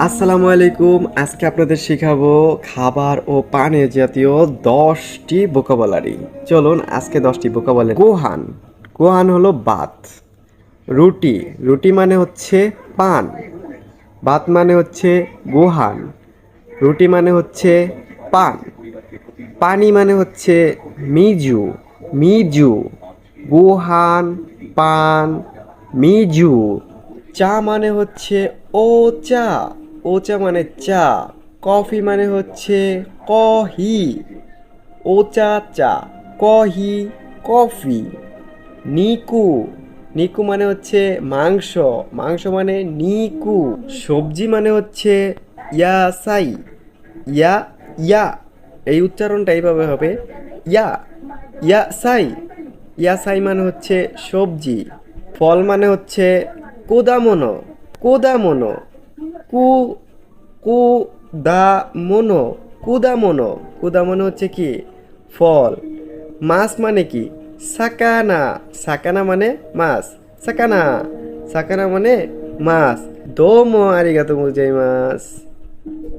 আসসালামু আলাইকুম। আজকে আপনাদের শেখাবো খাবার ও পানীয় জাতীয় 10টি ভোকাবুলারি। চলুন আজকে 10টি ভোকাবুলারি। গোহান, গোহান হলো ভাত। রুটি, রুটি মানে হচ্ছে পান। ভাত মানে হচ্ছে গোহান। রুটি মানে হচ্ছে পান। পানি মানে হচ্ছে মিজু, মিজু। গোহান, পান, মিজু। চা মানে হচ্ছে ও চা, ও চা মানে চা। কফি মানে হচ্ছে কহি, ও চা চা। কহি, কফি। নিকু, নিকু মানে হচ্ছে মাংস, মাংস মানে নিকু। সবজি মানে হচ্ছে ইয়াসাই, ইয়া ইয়া, এই উচ্চারণটা এইভাবে হবে ইয়া, ইয়াসাই। ইয়াসাই মানে হচ্ছে সবজি। ফল মানে হচ্ছে কোদামোনো, কোদামোনো। কু কুদামোনো, কুদামোনো। কুদামোনো হচ্ছে কি ফল। মাছ মানে কি সাকানা, সাকানা মানে মাছ। সাকানা, সাকানা মানে মাছ। দোমো আরিগাতো গোজাইমাস।